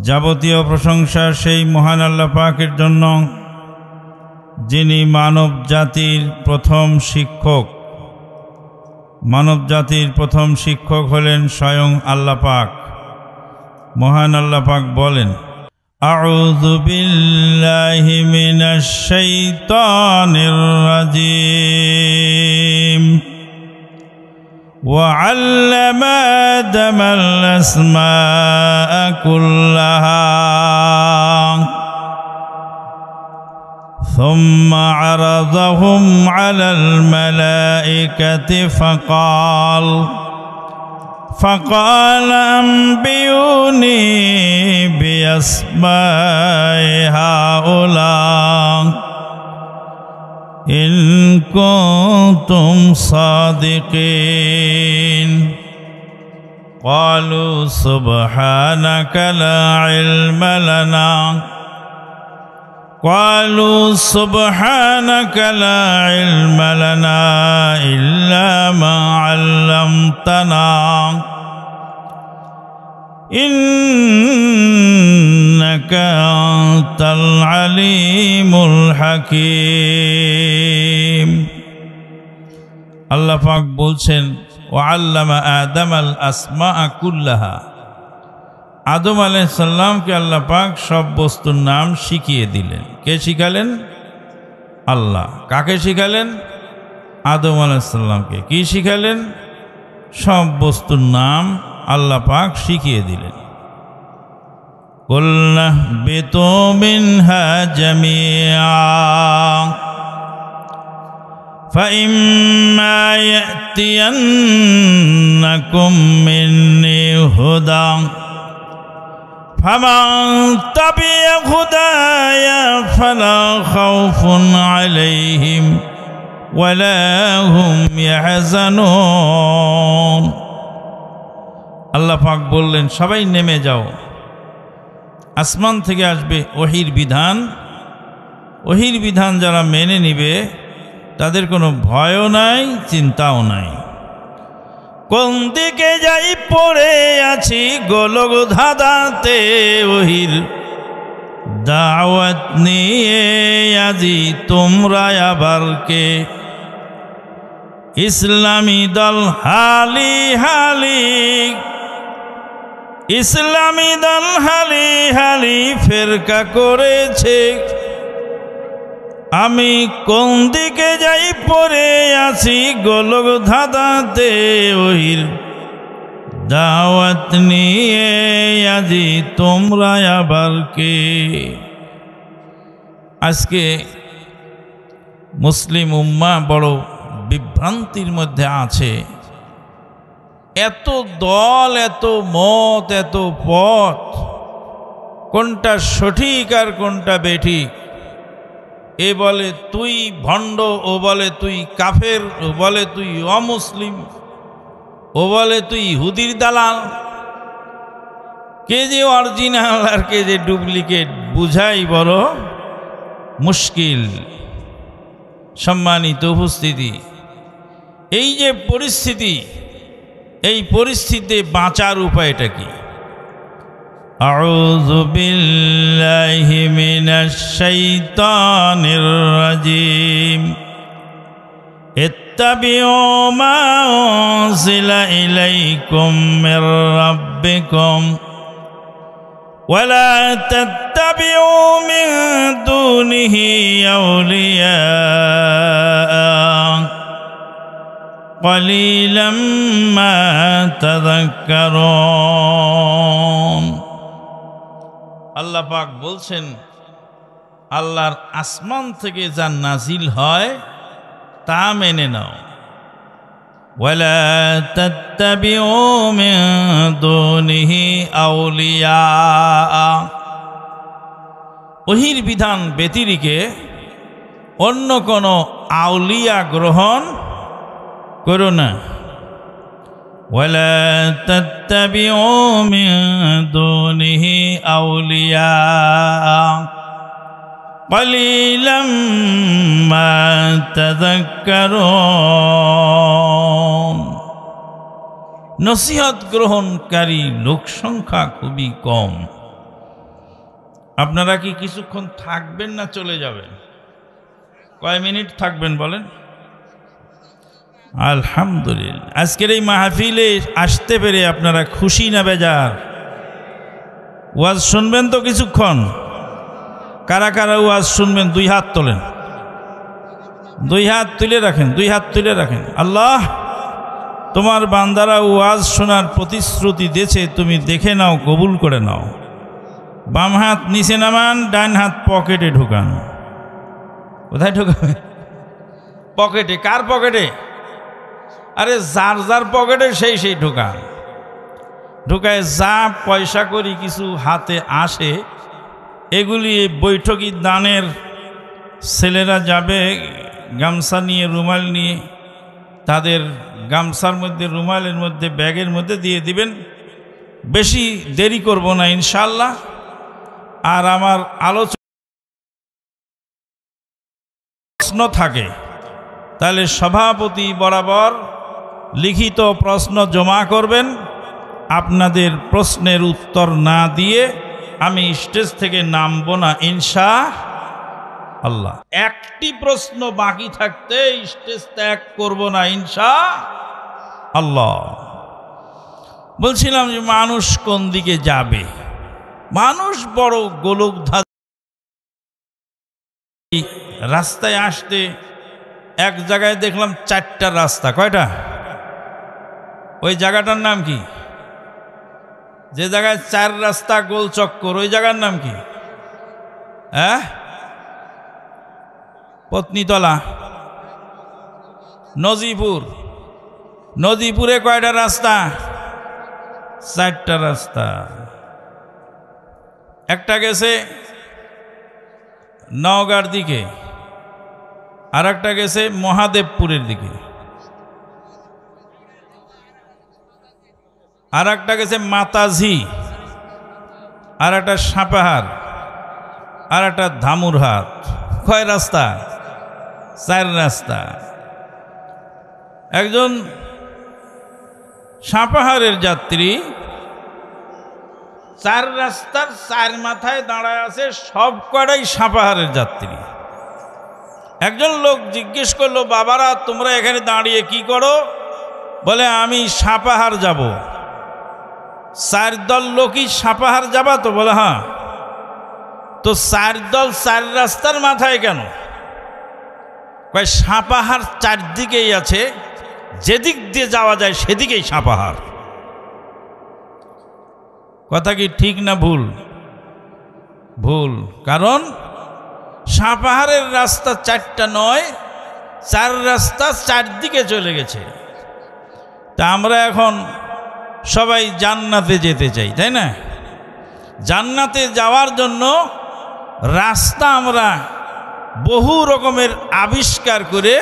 যাবতীয় প্রশংসা সেই মহান আল্লাহ পাকের জন্য, যিনি মানব জাতির প্রথম শিক্ষক। মানব জাতির প্রথম শিক্ষক হলেন স্বয়ং আল্লাহ পাক। মহান আল্লাহ পাক বলেন, আউযু বিল্লাহি মিনাশ শাইতানির রাজিম। وعلم آدم الأسماء كلها ثم عرضهم على الملائكة فقال أنبئوني بأسماء هؤلاء إن كنتم صادقين قالوا سبحانك لا علم لنا إلا ما علمتنا إنك أنت العليم الحكيم। আল্লাহ পাক বলছেন, وعلم آدم الأسماء كلها। আদম আলাইহিস সালামকে আল্লাহ পাক সব বস্তুর নাম শিখিয়ে দিলেন। কে শিখালেন? আল্লাহ। কাকে শিখালেন? আদম আলাইহিস সালামকে। কি শিখালেন? সব বস্তুর নাম আল্লাহ পাক শিখিয়ে দিলেন। কুল্না বিতু মিনহা জামিআ ফাইম্মা ইয়াতিয়ান্নাকুম মিন্নি হুদা ফামান তাবিআ হুদায়া ফালা খাউফুন আলাইহিম ওয়ালা হুম ইয়াহজানুন। আল্লাহ পাক বললেন, সবাই নেমে যাও। আসমান থেকে আসবে ওহির বিধান। ওহির বিধান যারা মেনে নিবে তাদের কোনো ভয়ও নাই, চিন্তাও নাই। কোন দিকে যাই পড়ে আছি গোলক ধাঁধাতে, ওহির দাওয়াত নিয়ে আজি তোমরা আবার কে? ইসলামী দল হালি হালি, ইসলামী দল হালি হালি ফেরকা করেছে। আমি কোন দিকে যাই পড়ে আছি গোলক ধাঁধাতে, ওহির দাওয়াত নিয়ে আজি তোমরা আবার কে? আজকে মুসলিম উম্মাহ বড় বিভ্রান্তির মধ্যে আছে। এত দল, এত মত, এত পথ, কোনটা সঠিক আর কোনটা বেঠিক। এ বলে তুই ভণ্ড, ও বলে তুই কাফের, ও বলে তুই অমুসলিম, ও বলে তুই ইহুদির দালাল। কে যে অরিজিনাল আর কে যে ডুপ্লিকেট বুঝাই বড় মুশকিল। সম্মানিত উপস্থিতি, এই যে পরিস্থিতি, এই পরিস্থিতিতে বাঁচার উপায়টা কি? আউযু বিল্লাহি মিনাশ শাইতানির রাজিম। ইত্তাবিউ মা উনজিলা ইলাইকুম মির রাব্বিকুম ওয়া লা তাত্তাবিউ মিন দুনিহি আউলিয়া ক্বালিলাম মা তাযাক্কারুন। আল্লাহ পাক বলছেন, আল্লাহর আসমান থেকে যা নাজিল হয় তা মেনে নাও। ওয়ালা তাত্তাবিউ মিন দুনিহি আউলিয়া। ওহির বিধান ব্যতিরেকে অন্য কোনো আউলিয়া গ্রহণ করো না। ولا تتبعوا من دونه أولياء قليلا ما تذكرون। নসিহত গ্রহণকারী লোক সংখ্যা খুবই কম। আপনারা কি কিছুক্ষণ থাকবেন না চলে যাবেন? কয় মিনিট থাকবেন বলেন? আলহামদুলিল্লাহ। আজকের এই মাহফিলে আসতে পেরে আপনারা খুশি না বেজার? ওয়াজ শুনবেন তো কিছুক্ষণ? কারা কারা ওয়াজ শুনবেন দুই হাত তোলেন, দুই হাত তুলে রাখেন, দুই হাত তুলে রাখেন। আল্লাহ, তোমার বান্দারা ওয়াজ শোনার প্রতিশ্রুতি দিয়েছে, তুমি দেখে নাও, কবুল করে নাও। বাম হাত নিচে নামান, ডান হাত পকেটে ঢুকান। কোথায় ঢুকাবে? পকেটে। কার পকেটে? আরে যার যার পকেটে সেই ঢুকান। ঢুকায় যা পয়সা করি কিছু হাতে আসে, এগুলি বৈঠকি দানের ছেলেরা যাবে গামছা নিয়ে, রুমাল নিয়ে, তাদের গামছার মধ্যে, রুমালের মধ্যে, ব্যাগের মধ্যে দিয়ে দিবেন। বেশি দেরি করব না ইনশাআল্লাহ। আর আমার আলোচনা প্রশ্ন থাকে, তাহলে সভাপতি বরাবর লিখিত প্রশ্ন জমা করবেন। আপনাদের প্রশ্নের উত্তর না দিয়ে আমি স্টেজ থেকে নামবো না ইনশাআল্লাহ। একটি প্রশ্ন বাকি থাকতে স্টেজ ত্যাগ করব না ইনশাআল্লাহ। বলছিলাম যে মানুষ কোন দিকে যাবে? মানুষ বড় গোলকধাঁধা। রাস্তায় আসতে এক জায়গায় দেখলাম 4টা রাস্তা। কয়টা? ওই জায়গাটার নাম কি? যে জায়গায় 4 রাস্তা গোল চক্কর, ওই জায়গার নাম কি? হ্যাঁ, পত্নীতলা, নজিপুর। নজিপুরে কয়টা রাস্তা? 4টা রাস্তা। একটা গেছে নওগাঁর দিকে, আর একটা গেছে মহাদেবপুরের দিকে, আর একটা গেছে মাতাজি, আর একটা সাপাহার, আর একটা ধামুরহাট। কয় রাস্তা? 4 রাস্তা। একজন সাপাহারের যাত্রী 4 রাস্তার 4 মাথায় দাঁড়ায় আছে, সব কটাই সাপাহারের যাত্রী। একজন লোক জিজ্ঞেস করলো, বাবারা তোমরা এখানে দাঁড়িয়ে কি করো? বলে আমি সাপাহার যাব। 4 দল লোকই সাপাহার যাবা তো? বলে হ্যাঁ। তো 4 দল 4 রাস্তার মাথায় কেন? কয় সাপাহার 4 দিকেই আছে, যেদিক দিয়ে যাওয়া যায় সেদিকেই সাপাহার। কথা কি ঠিক না ভুল? ভুল। কারণ সাপাহারের রাস্তা 4টা নয়, 4 রাস্তা 4 দিকে চলে গেছে। তা আমরা এখন সবাই জান্নাতে যেতে চাই, তাই না? জান্নাতে যাওয়ার জন্য রাস্তা আমরা বহু রকমের আবিষ্কার করে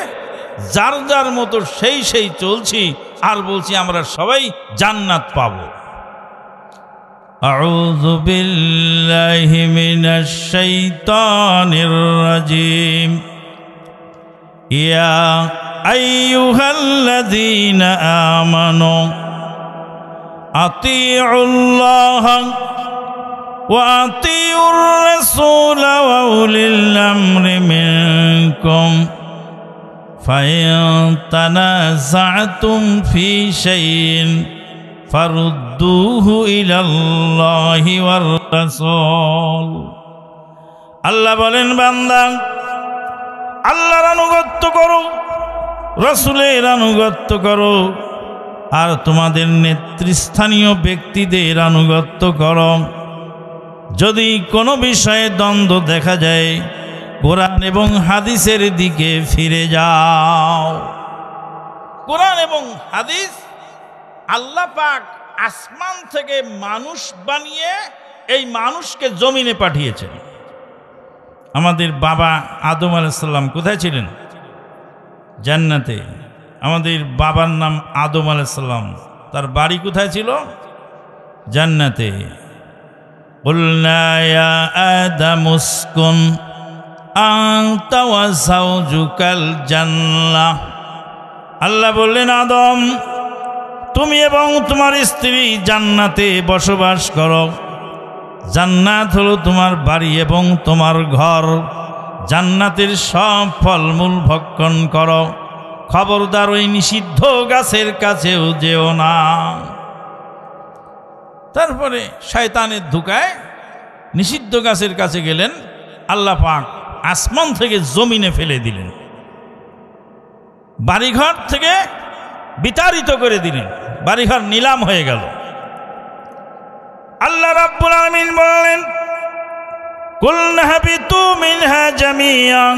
যার যার মতো সেই চলছি, আর বলছি আমরা সবাই জান্নাত পাবো। আউযু বিল্লাহি মিনাশ শাইতানির রাজিম। ইয়া আইয়ুহাল্লাযীনা আমানু আতিউল্লাহ ওয়া আতিউর রাসূল ওয়া উলিল আমরি মিনকুম ফাইন তানাযা'তুম ফি শাইইন ফারুদ্দুহু ইলাল্লাহি ওয়ার রাসূল। আল্লাহ বলেন, বান্দা আল্লাহর আনুগত্য করো, রাসূলের আনুগত্য করো, আর তোমাদের নেতৃস্থানীয় ব্যক্তিদের আনুগত্য করো। যদি কোনো বিষয়ে দ্বন্দ্ব দেখা যায়, কোরআন এবং হাদিসের দিকে ফিরে যাও। কোরআন এবং হাদিস আল্লাহ পাক আসমান থেকে মানুষ বানিয়ে এই মানুষকে জমিনে পাঠিয়েছেন। আমাদের বাবা আদম আলাইহিস সালাম কোথায় ছিলেন? জান্নাতে। আমাদের বাবার নাম আদম আলাইহিস সালাম, তার বাড়ি কোথায় ছিল? জান্নাতে। কুলনা ইয়া আদামু উসকুন আনতা ওয়া যাওজুকাল জান্নাহ। আল্লাহ বললেন, আদম তুমি এবং তোমার স্ত্রী জান্নাতে বসবাস করো। জান্নাত হলো তোমার বাড়ি এবং তোমার ঘর, জান্নাতের সব ফলমূল ভক্ষণ করো, খবরদার ওই নিষিদ্ধ গাছের কাছেও যেও না। তারপরে শয়তানের ধোঁকায় নিষিদ্ধ গাছের কাছে গেলেন, আল্লাহ পাক আসমান থেকে জমিনে ফেলে দিলেন, বাড়িঘর থেকে বিতাড়িত করে দিলেন, বাড়িঘর নিলাম হয়ে গেল। আল্লাহ রাব্বুল আলামিন বললেন, কুলনা হাবিতু মিনহা জামিআন,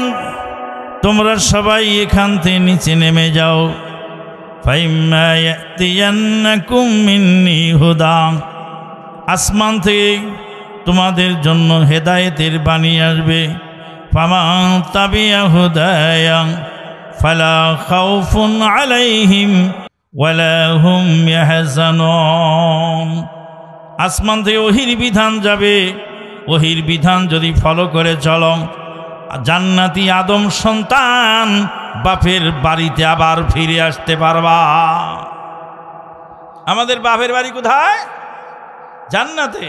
তোমরা সবাই এখান থেকে নিচে নেমে যাও। ফাইম্মা ইয়াতিয়ান্নাকুম মিন্নি হুদা, আসমান থেকে তোমাদের জন্য হেদায়েতের বাণী আসবে। ফামান তাবিআ হুদায়া ফালা খাউফুন আলাইহিম ওয়ালা হুম ইয়াহজানুন, আসমান থেকে ওহির বিধান যাবে, ওহির বিধান যদি ফলো করে চলো, জান্নাতি আদম সন্তান বাপের বাড়িতে আবার ফিরে আসতে পারবা। আমাদের বাপের বাড়ি কোথায়? জান্নাতে।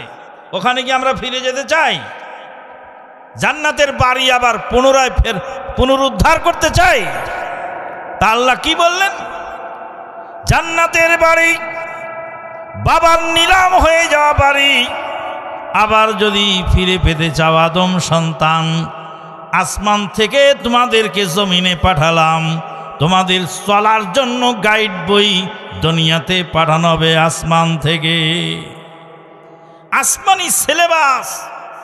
ওখানে কি আমরা ফিরে যেতে চাই? জান্নাতের বাড়ি আবার পুনরায় পুনরুদ্ধার করতে চাই? তা আল্লাহ কি বললেন? জান্নাতের বাড়ি, বাবার নিলাম হয়ে যাওয়া বাড়ি আবার যদি ফিরে পেতে চাও আদম সন্তান, আসমান থেকে তোমাদেরকে জমিনে পাঠালাম, তোমাদের চলার জন্য গাইড বই দুনিয়াতে পাঠানো হবে আসমান থেকে। আসমানি সিলেবাস,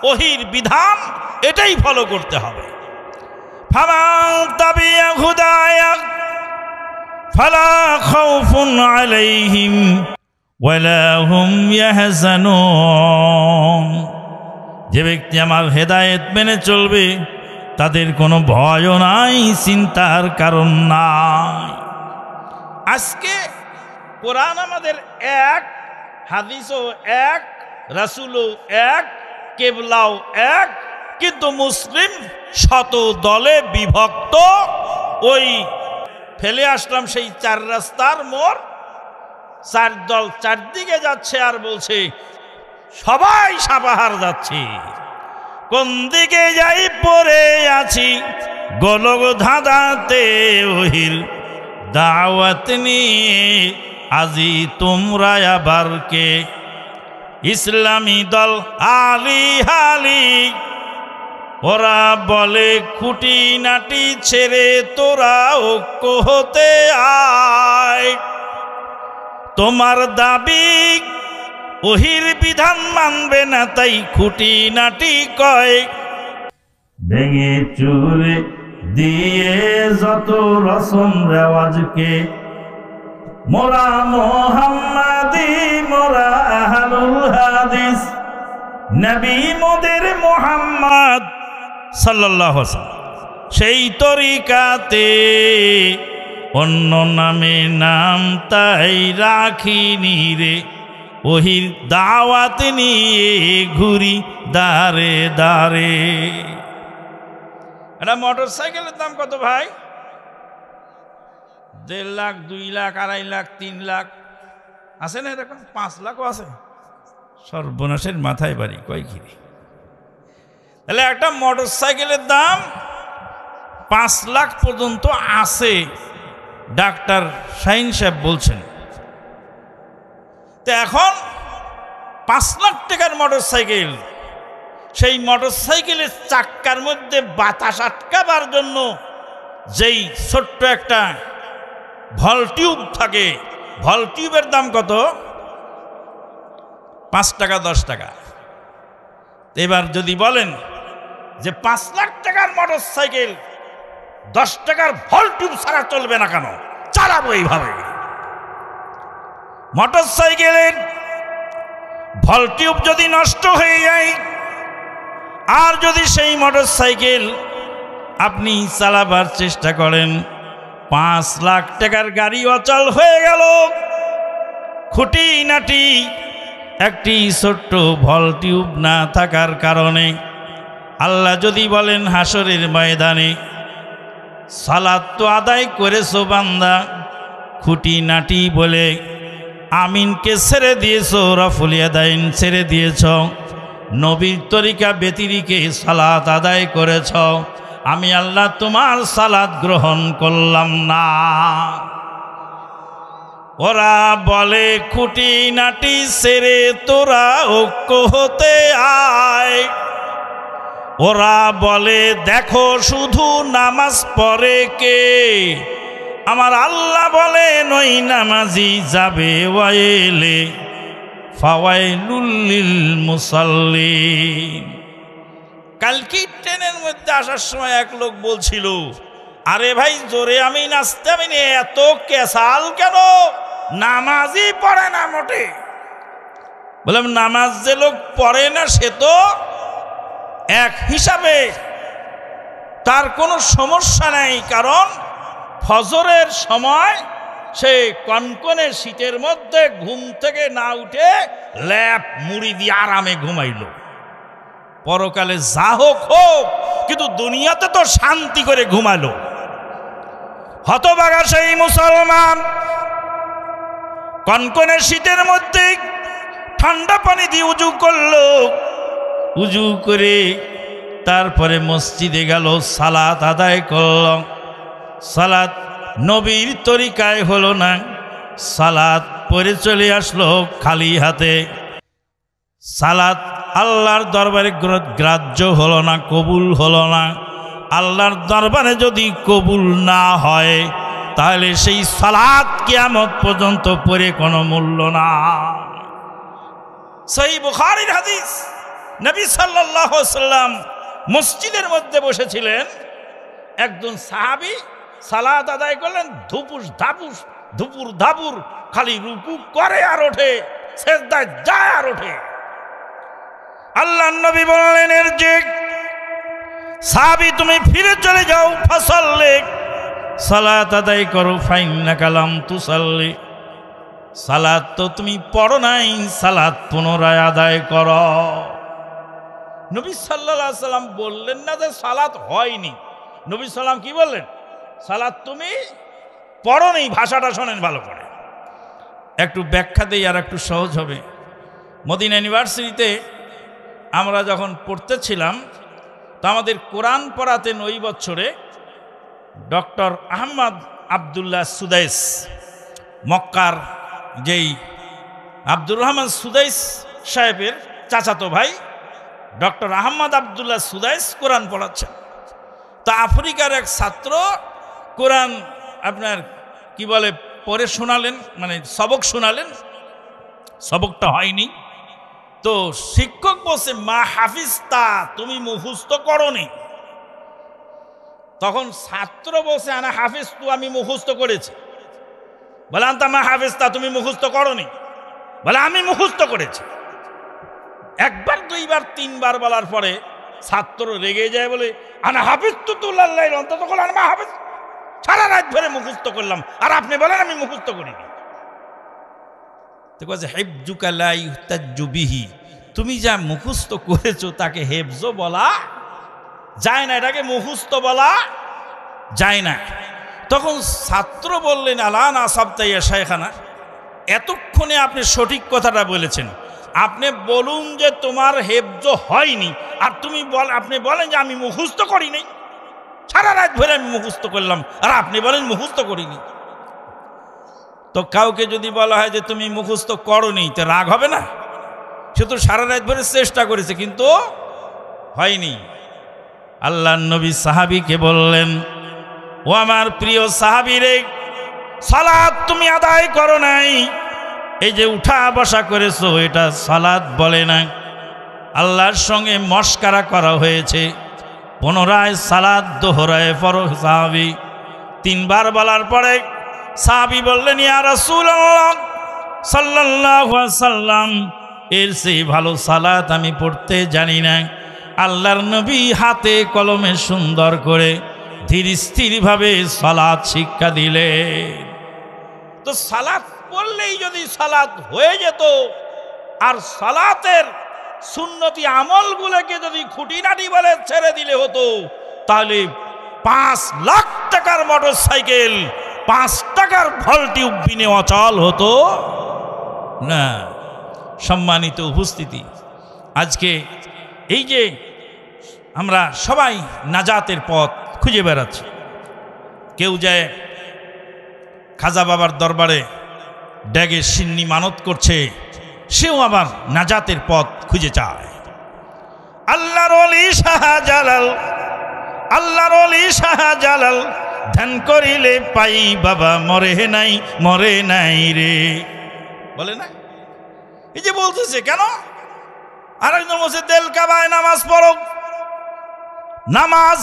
ওহির বিধান, এটাই ফলো করতে হবে। ফামান তাবিআ হুদায়া ফালা খাউফুন আলাইহিম ওয়ালা হুম ইয়াহজানুন, যে ব্যক্তি আমার হেদায়েত মেনে চলবে তাদের কোনো ভয়ও নাই, চিন্তার কারণ নাই। আজকে কোরআন আমাদের এক, হাদিসও এক, রাসূলও এক, কেবলাও এক, কিন্তু মুসলিম শত দলে বিভক্ত। ওই ফেলে আসলাম সেই চার রাস্তার মোড়, চার দল চারদিকে যাচ্ছে আর বলছে সবাই সাপাহার যাচ্ছে, কোন দিকে যাই পড়ে আছি গোলক ধাঁধাতে, ওহির দাওয়াত নিয়ে আজি তোমরা আবার কে। ইসলামী দল আলি হালি, ওরা বলে খুঁটি নাটি ছেড়ে তোরা ঐক্য হতে আয়। তোমার দাবি ওহির বিধান মানবে না, তাই খুঁটি নাটি কয়। ভেঙে চুরে দিয়ে যত রসম রেওয়াজকে, মোরা মোহাম্মদী, মোরা আহলুল হাদিস, নবী মোদের মোহাম্মদ সাল্লাল্লাহু আলাইহি ওয়াসাল্লাম সেই তরিকাতে, অন্য নামে নাম তাই রাখিনি রে, ওহির দাওয়াত নিয়ে ঘুরি দাঁড়ে দাঁড়ে। এটা মোটর সাইকেলের দাম কত ভাই? 1.5 লাখ, 2 লাখ, 2.5 লাখ, 3 লাখ আছে না? এরকম 5 লাখও আছে। সর্বনাশের মাথায় বাড়ি কয় কিরে। তাহলে একটা মোটর সাইকেলের দাম 5 লাখ পর্যন্ত আছে, ডাক্তার শাহিন সাহেব বলছেন। তো এখন 5 লাখ টাকার মোটর সাইকেল, সেই মোটর সাইকেলের চাক্কার মধ্যে বাতাস আটকাবার জন্য যেই ছোট্ট একটা ভল টিউব থাকে, ভল টিউবের দাম কত? 5 টাকা 10 টাকা। এবার যদি বলেন যে 5 লাখ টাকার মোটর সাইকেল 10 টাকার ভল টিউব ছাড়া চলবে না কেন? চালাবো এইভাবে। মোটর সাইকেলের ভল টিউব যদি নষ্ট হয়ে যায়, আর যদি সেই মোটর সাইকেল আপনি চালাবার চেষ্টা করেন, 5 লাখ টাকার গাড়ি অচল হয়ে গেল, খুঁটি নাটি একটি ছোট্ট ভল টিউব না থাকার কারণে। আল্লাহ যদি বলেন হাসরের ময়দানে, সালাত তো আদায় করেছো বান্দা, খুঁটি নাটি বলে আমিনকে ছেড়ে দিয়েছো, রফুল ইয়াদাইন ছেড়ে দিয়েছ, নবীর তরিকা ব্যতিরিকে সালাত আদায় করেছ, আমি আল্লাহ তোমার সালাত গ্রহণ করলাম না। ওরা বলে খুঁটি নাটি সেরে তোরা ঐক্য হতে আয়। ওরা বলে দেখো শুধু নামাজ পড়ে কে, আমার আল্লাহ বলেন ওই নামাজি যাবে ওয়াইলে ফাওয়াইলুল লিল মুসাল্লিন। কালকে ট্রেনের মধ্যে আসার সময় এক লোক বলছিল, আরে ভাই জোরে আমি নাচতে আমি এত কেসাল কেন, নামাজই পড়ে না মোটে। বললাম নামাজ যে লোক পড়ে না সে তো এক হিসাবে তার কোনো সমস্যা নাই, কারণ ফজরের সময় সে কনকনে শীতের মধ্যে ঘুম থেকে না উঠে ল্যাপ মুড়ি দিয়ে আরামে ঘুমাইল। পরকালে যা হোক হোক, কিন্তু দুনিয়াতে তো শান্তি করে ঘুমালো। হতভাগা সেই মুসলমান কনকনে শীতের মধ্যে ঠান্ডা পানি দিয়ে উজু করলো, উজু করে তারপরে মসজিদে গেল, সালাত আদায় করল। সালাত নবীর তরিকায় হলো না, সালাত পড়ে চলে আসলো খালি হাতে। সালাত আল্লাহর দরবারে গ্রাহ্য হলো না, কবুল হলো না। আল্লাহর দরবারে যদি কবুল না হয় তাহলে সেই সালাত কিয়ামত পর্যন্ত পড়ে কোনো মূল্য না। সহিহ বুখারীর হাদিস, নবী সাল্লাল্লাহু আলাইহি ওয়াসাল্লাম মসজিদের মধ্যে বসেছিলেন, একজন সাহাবী সালাত আদায় করলেন, ধুপুস ধাপুস ধুপুর ধাপুর, খালি রুকু করে আর ওঠে, সিজদায় যায় আর ওঠে। আল্লাহর নবী বললেন, এর যে সাহাবী তুমি ফিরে চলে যাও, ফাসাল্লি, সালাত আদায় করো, ফাইন্নাকা লাম তুসাল্লি, সালাত তো তুমি পড়ো নাই, সালাত পুনরায় আদায় করো। নবী সাল্লাল্লাহু আলাইহি সাল্লাম বললেন না যে সালাত হয়নি, নবী সাল্লাম কি বললেন, সালাত তুমি পড়ো নি। ভাষাটা শোনেন ভালো করে, একটু ব্যাখ্যা দেই আর একটু সহজ হবে। মদিনা ইউনিভার্সিটিতে আমরা যখন পড়তেছিলাম তো আমাদের কোরআন পড়াতেন ওই বছরে ডক্টর আহমদ আবদুল্লাহ সুদাইস, মক্কার যেই আব্দুর রহমান সুদাইস সাহেবের চাচাতো ভাই ডক্টর আহমদ আবদুল্লাহ সুদাইস কোরআন পড়াচ্ছেন। তা আফ্রিকার এক ছাত্র কোরআন আপনার কি বলে পড়ে শোনালেন, মানে সবক শোনালেন, সবকটা হয়নি। তো শিক্ষক বলছে মা হাফিজতা, তুমি মুখস্থ করনি। তখন ছাত্র বলছে আনা হাফিজ তু, আমি মুখস্থ করেছি। বলে আন্তা মা হাফিজতা, তুমি মুখস্থ করনি। বলে আমি মুখস্থ করেছি। একবার দুইবার তিনবার বলার পরে ছাত্র রেগে যায়, বলে আনা হাফিজ তু তুল্লাহ অন্তত করলাম মা হাফিজ, সারা রাত ধরে মুখস্থ করলাম আর আপনি বলেন আমি মুখস্থ করিনি। তুমি যা মুখস্থ করেছো তাকে হেফজ বলা যায় না, এটাকে মুখস্থ বলা যায় না। তখন ছাত্র বললেন আলানা সাবতাইয়া শাইখানা, এতক্ষণে আপনি সঠিক কথাটা বলেছেন, আপনি বলুন যে তোমার হেফজ হয়নি, আর আপনি বলেন যে আমি মুখস্থ করিনি, সারা রাত ধরে আমি মুখস্থ করলাম আর আপনি বলেন মুখস্থ করিনি। তো কাউকে যদি বলা হয় যে তুমি মুখস্থ করনি, তো রাগ হবে না? সে তো সারা রাত ধরে চেষ্টা করেছে কিন্তু হয়নি। আল্লাহর নবী সাহাবীকে বললেন, ও আমার প্রিয় সাহাবী রে, সালাত তুমি আদায় করো নাই, এই যে উঠা বসা করেছো এটা সালাত বলে না, আল্লাহর সঙ্গে মস্কারা করা হয়েছে। পুনরায় সালাত দোহরায় পড়ো সাহাবী। তিনবার বলার পরে সাহাবী বললেন, ইয়া রাসূলুল্লাহ সাল্লাল্লাহু আলাইহি ওয়াসাল্লাম, এর সেই ভালো সালাত আমি পড়তে জানি না। আল্লাহর নবী হাতে কলমে সুন্দর করে ধীর স্থিরভাবে সালাত শিক্ষা দিলে। তো সালাত পড়লেই যদি সালাত হয়ে যেত, আর সালাতের সুন্নতি আমলগুলোকে যদি খুঁটিনাটি বলে ছেড়ে দিলে হতো, তাহলে 5 লাখ টাকার মোটর সাইকেল 5 টাকার ভলটিউব বিনে অচল হতো না। সম্মানিত উপস্থিতি, আজকে এই যে আমরা সবাই নাজাতের পথ খুঁজে বেড়াচ্ছি, কেউ যায় খাজা বাবার দরবারে ড্যাগে সিন্নি মানত করছে, সেও আবার নাজাতের পথ খুঁজে চায়। আল্লাহর ওলি শাহজালাল, আল্লাহর ওলি শাহজালাল, ধ্যান করিলে পাই বাবা, মরে নাই রে, বলে না? এই যে বলতেছে কেন? আর একজন বলছে দেল কাবায় নামাজ পড়ো, নামাজ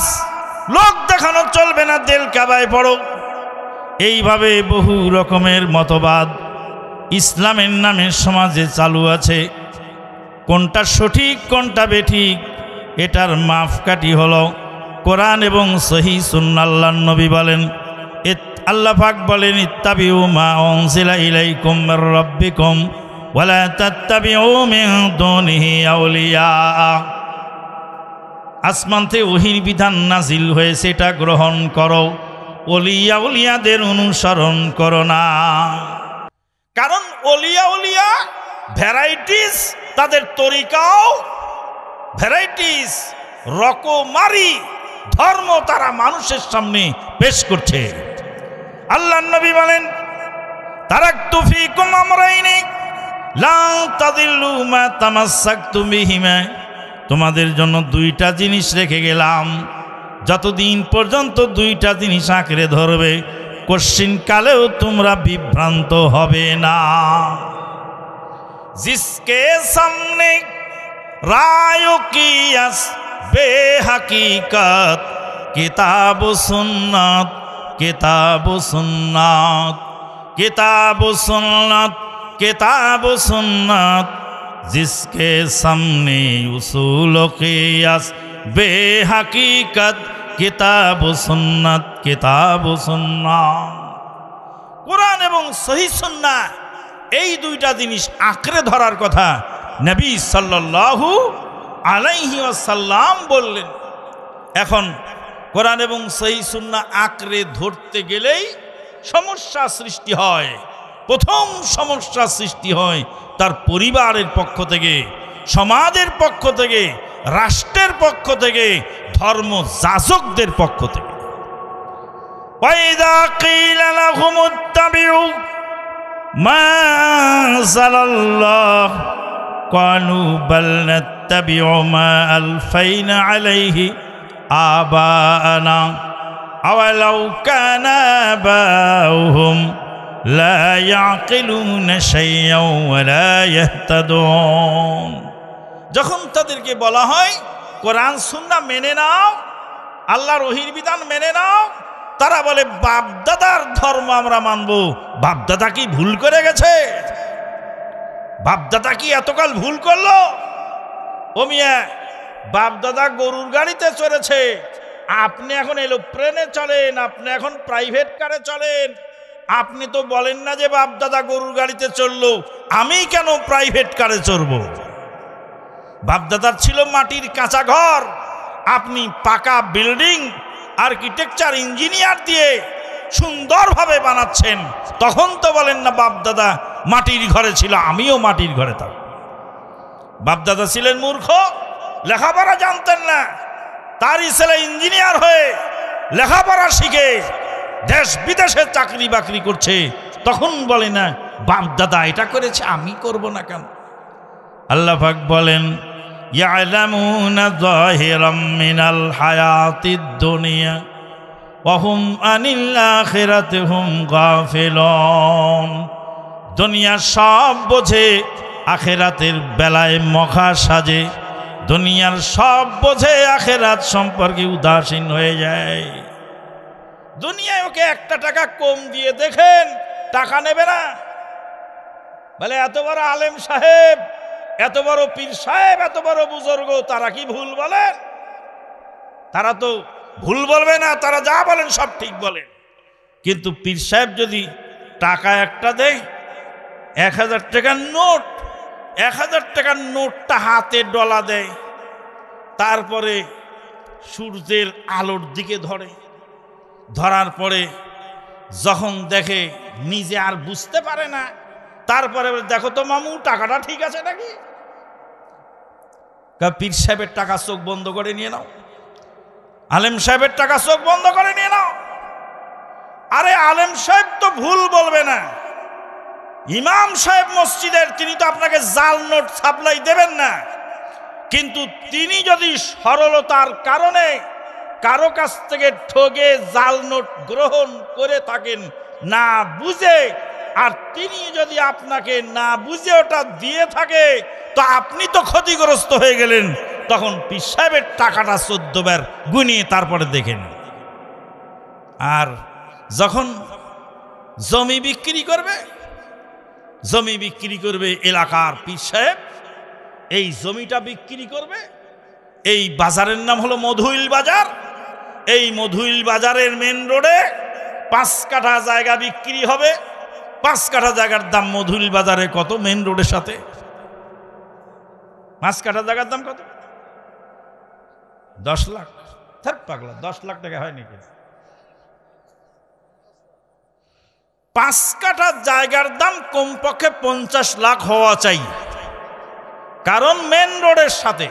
লোক দেখানো চলবে না, দেল কাবায় পড়ো। এইভাবে বহু রকমের মতবাদ ইসলামের নামে সমাজে চালু আছে। কোনটা সঠিক কোনটা বেঠিক এটার মাপকাঠি হলো কোরআন এবং সহিহ সুন্নাহ। আল্লাহর নবী বলেন, আল্লাহ পাক বলেন, ইত্তাবিউ মা উনজিলা ইলাইকুম মির রাব্বিকুম ওয়া লা তাত্তাবিউ মিন দুনিহি আউলিয়া। আসমান থেকে ওহীর বিধান নাজিল হয়েছে, এটা গ্রহণ করো, ওলিয়া উলিয়াদের অনুসরণ করো না। কারণ ওলিয়া উলিয়া ভ্যারাইটিস, তাদের তরিকাও ভ্যারাইটিস, রকমারি ধর্ম তারা মানুষের সামনে পেশ করছে। আল্লাহর নবী বলেন, তারাকতু ফীকুম আমরাইনি লা তাদিল্লু মা তামাসসাকতুম বিহিমা, তোমাদের জন্য দুইটা জিনিস রেখে গেলাম, যতদিন পর্যন্ত দুইটা জিনিস আঁকড়ে ধরবে কশ্চিন কালেও তোমরা বিভ্রান্ত হবে না। জিসকে সামনে রায়ো কিয়াস বেহাকিকত, কিতাব সুন্নাত, কিতাব সুন্নাত, কিতাব সুন্নাত, কিতাব সুন্নাত, জিসকে সামনে উসুল কিয়াস বেহাকিকত, কিতাব সুন্নাত, কিতাব সুন্নাত। কোরআন এবং সহিহ সুন্নাহ এই দুইটা জিনিস আঁকড়ে ধরার কথা নবী সাল্লাল্লাহু আলাইহি ওয়াসাল্লাম বললেন। এখন কোরআন এবং সহিহ সুন্নাহ আঁকড়ে ধরতে গেলেই সমস্যা সৃষ্টি হয়। প্রথম সমস্যা সৃষ্টি হয় তার পরিবারের পক্ষ থেকে, সমাজের পক্ষ থেকে, রাষ্ট্রের পক্ষ থেকে, ধর্ম যাজকদের পক্ষ থেকে। ওয়াইদা কিলা লাহুম ইত্তাবিউ মা আনজালাল্লাহ ক্বালু বাল নাত্তাবিউ মা আলফাইনা আলাইহি আবানা আওয়ালাউ কানা আবাউহুম লা ইয়াকিলুনা শাইয়্যান ওয়া লা ইয়াহতাদুন। যখন তাদেরকে বলা হয় কোরআন সুন্নাহ মেনে নাও, আল্লাহর ওহীর বিধান মেনে নাও, তারা বলে বাপদাদার ধর্ম আমরা মানব। বাপদাদা কি ভুল করে গেছে? বাপদাদা কি এতকাল ভুল করলো? ও মিয়া, বাপদাদা গরুর গাড়িতে চড়েছে, আপনি এখন এরোপ্লেনে চলেন, আপনি এখন প্রাইভেট কারে চলেন। আপনি তো বলেন না যে বাপদাদা গরুর গাড়িতে চললো, আমি কেন প্রাইভেট কারে চড়বো? বাপদাদার ছিল মাটির কাঁচা ঘর, আপনি পাকা বিল্ডিং আর্কিটেকচার ইঞ্জিনিয়ার দিয়ে সুন্দরভাবে বানাচ্ছেন, তখন তো বলেন না বাপদাদা মাটির ঘরে ছিল, আমিও মাটির ঘরে থাকব। বাপদাদা ছিলেন মূর্খ, লেখাপড়া জানতেন না, তারই ছেলে ইঞ্জিনিয়ার হয়ে লেখাপড়া শিখে দেশ বিদেশে চাকরি বাকরি করছে, তখন বলে না বাপদাদা এটা করেছে, আমি করব না কেন? আল্লাহ পাক বলেন, ইয়ালামুনা যাহিরাম মিনাল হায়াতিদ দুনিয়া ওয়া হুম আনিল আখিরাতি হুম গাফিলুন। দুনিয়া সব বোঝে, আখিরাতের বেলায় মখা সাজে। দুনিয়ার সব বোঝে, আখিরাত সম্পর্কে উদাসীন হয়ে যায়। দুনিয়ায় ওকে একটা টাকা কম দিয়ে দেখেন, টাকা নেবে না। বলে এত বড় আলেম সাহেব, এত বড় পীর সাহেব, এত বড় বুজুর্গ, তারা কি ভুল বলেন? তারা তো ভুল বলবে না, তারা যা বলেন সব ঠিক বলেন। কিন্তু পীর সাহেব যদি টাকা একটা দেয়, 1000 টাকার নোট, 1000 টাকার নোটটা হাতে ডলা দেয়, তারপরে সূর্যের আলোর দিকে ধরে, ধরার পরে যখন দেখে নিজে আর বুঝতে পারে না, তারপরে দেখো তো মামু টাকাটা ঠিক আছে নাকি? পীর সাহেবের টাকা চোখ বন্ধ করে নিয়ে নাও, আলেম সাহেবের টাকা চোখ বন্ধ করে নিয়ে নাও। আরে আলেম সাহেব তো ভুল বলবে না, ইমাম সাহেব মসজিদের, তিনি তো আপনাকে জাল নোট সাপ্লাই দেবেন না, কিন্তু তিনি যদি সরলতার কারণে কারো কাছ থেকে ঠগে জাল নোট গ্রহণ করে থাকেন না বুঝে, আর তিনি যদি আপনাকে না বুঝে ওটা দিয়ে থাকে, তো আপনি তো ক্ষতিগ্রস্ত হয়ে গেলেন। তখন পীর সাহেবের টাকাটা 14 বার গুনিয়ে তারপরে দেখেন। আর যখন জমি বিক্রি করবে, জমি বিক্রি করবে এলাকার পীর সাহেব, এই জমিটা বিক্রি করবে। এই বাজারের নাম হলো মধুইল বাজার। এই মধুইল বাজারের মেন রোডে 5 কাঠা জায়গা বিক্রি হবে। 5 কাঠা জায়গার দাম মধুইল বাজারে কত? মেন রোডের সাথে 5 কাঠা জায়গার দাম কত? 10 লাখ। থাক পাগলা, 10 লাখ টাকা হয় নাকি? 5 কাঠা জায়গার দাম কমপক্ষে 50 লাখ হওয়া চাই, কারণ মেন রোডের সাথে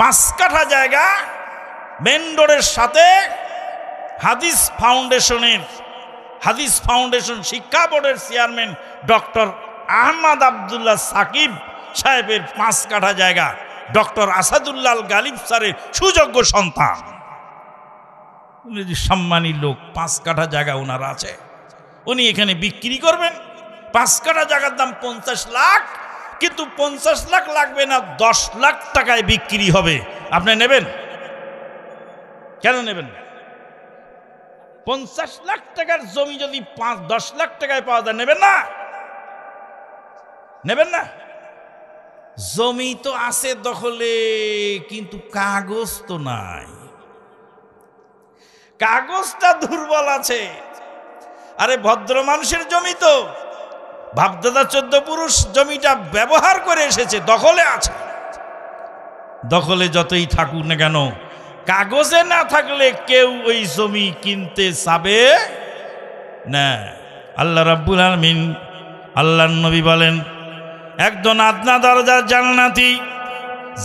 5 কাঠা জায়গা, মেন রোডের সাথে হাদিস ফাউন্ডেশন শিক্ষা বোর্ডের চেয়ারম্যান ডক্টর আহমদ আব্দুল্লাহ সাকিব সাহেবের 5 কাঠা জায়গা, ডক্টর আসাদুল্লাহ গালিব স্যারের সুযোগ্য সন্তান, উনি যে সম্মানী লোক, 5 কাঠা জায়গা ওনার আছে, উনি এখানে বিক্রি করবেন। 5 কাঠা জায়গার দাম 50 লাখ, কিন্তু 50 লাখ লাগবে না, 10 লাখ টাকায় বিক্রি হবে। আপনি নেবেন? কেন নেবেন? 50 লাখ টাকার জমি যদি 10 লাখ টাকায় পাওয়া যায়, নেবেন না? নেবেন না? জমি তো আছে দখলে, কিন্তু কাগজ তো নাই, কাগজটা দুর্বল আছে। আরে ভদ্র মানুষের জমি তো, বাপদাদা 14 পুরুষ জমিটা ব্যবহার করে এসেছে, দখলে আছে। দখলে যতই থাকুক না কেন, কাগজে না থাকলে কেউ ওই জমি কিনতে চাবে না। আল্লাহ রাব্বুল আলামিন, আল্লাহর নবী বলেন, একজন আদনা দরজার জান্নাতি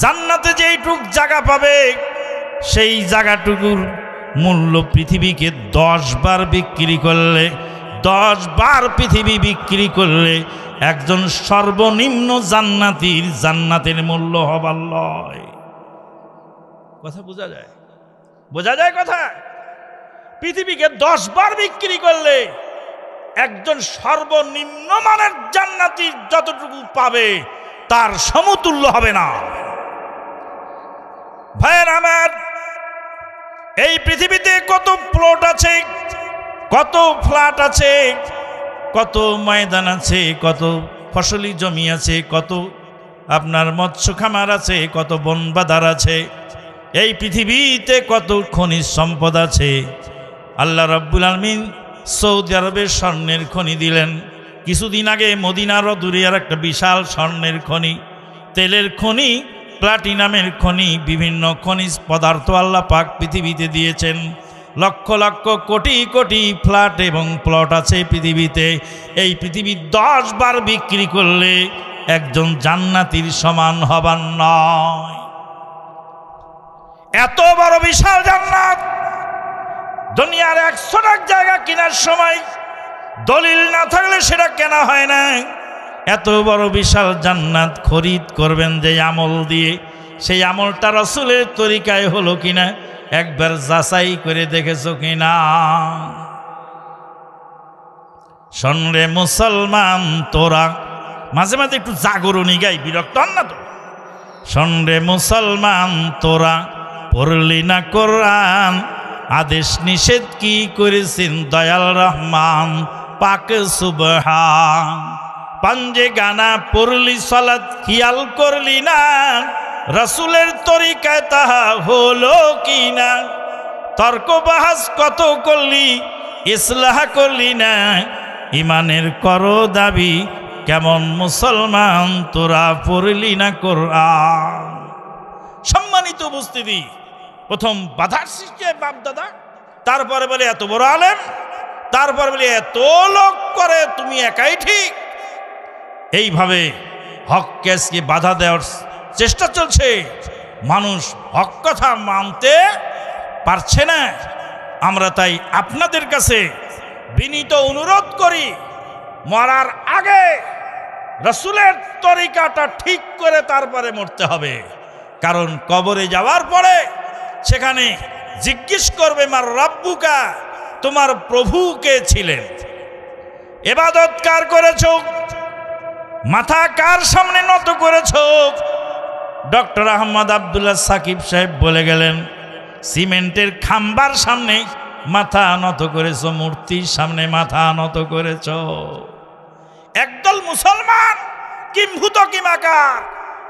জান্নাতে যেইটুক জায়গা পাবে, সেই জায়গাটুকুর মূল্য পৃথিবীকে 10 বার বিক্রি করলে, 10 বার পৃথিবী বিক্রি করলে একজন সর্বনিম্ন জান্নাতীর জান্নাতের মূল্য হবার লয়। কথা বোঝা যায়? বোঝা যায় কথা? পৃথিবীকে 10 বার বিক্রি করলে একজন সর্বনিম্ন মানের জান্নাতীর যতটুকু পাবে তার সমতুল্য হবে না। ভাইয়ের আমার, এই পৃথিবীতে কত প্লট আছে, কত ফ্ল্যাট আছে, কত ময়দান আছে, কত ফসলি জমি আছে, কত আপনার মৎস্য খামার আছে, কত বন বাদার আছে। এই পৃথিবীতে কত খনিজ সম্পদ আছে। আল্লাহ রাব্বুল আলামিন সৌদি আরবের স্বর্ণের খনি দিলেন। কিছুদিন আগে মদিনার দূরে আর একটা বিশাল স্বর্ণের খনি, তেলের খনি, প্লাটিনামের খনি, বিভিন্ন খনিজ পদার্থ আল্লাহ পাক পৃথিবীতে দিয়েছেন। লক্ষ লক্ষ কোটি কোটি ফ্ল্যাট এবং প্লট আছে পৃথিবীতে। এই পৃথিবী 10 বার বিক্রি করলে একজন জান্নাতীর সমান হবার নয়। এত বড় বিশাল জান্নাত, দুনিয়ার 100 লাখ জায়গা কেনার সময় দলিল না থাকলে সেটা কেনা হয় না। এত বড় বিশাল জান্নাত খরিদ করবেন যে আমল দিয়ে, সেই আমলটা রাসূলের তরিকায় হলো কিনা একবার যাচাই করে দেখেছো কিনা? শোন রে মুসলমান তোরা, মাঝে মাঝে একটু জাগরণী গাই, বিরক্ত হন না তো? শোন রে মুসলমান তোরা, পড়লি না কোরআন, আদেশ নিষেধ কি করেছেন দয়াল রহমান পাক সুবহান। পাঞ্জে গানা পড়লি সালাত খেয়াল করলি না, রাসূলের তরিকায় তাহা হলো কি না? তর্ক বাহাস কত করলি, ইসলাহ করলি না, ইমানের করো দাবি, কেমন মুসলমান তোরা পড়লি না কোরআন। সম্মানিত উপস্থিতি, প্রথম বাধার সৃষ্টি বাপ দাদা, তারপরে বলে এত বড় আলেম, তারপরে বলে এত লোক করে, তুমি একাই ঠিক। এইভাবে হক কেসকে বাধা দেওয়ার চেষ্টা চলছে, মানুষ হক কথা মানতে পারছে না। আমরা তাই আপনাদের কাছে বিনীত অনুরোধ করি, মরার আগে রাসূলের তরিকাটা ঠিক করে তারপরে মরতে হবে। কারণ কবরে যাওয়ার পরে সেখানে জিজ্ঞেস করবে, মার রাব্বুকা, তোমার প্রভু কে ছিলেন, ইবাদত কার করেছ, মাথা কার সামনে নত করেছ। ডক্টর আহমদ আব্দুল্লাহ সাকিব সাহেব বলে গেলেন, সিমেন্টের খাম্বার সামনে মাথা নত করেছ, মূর্তির সামনে মাথা নত করেছ। একদল মুসলমান কিম্ভূত কিমাকার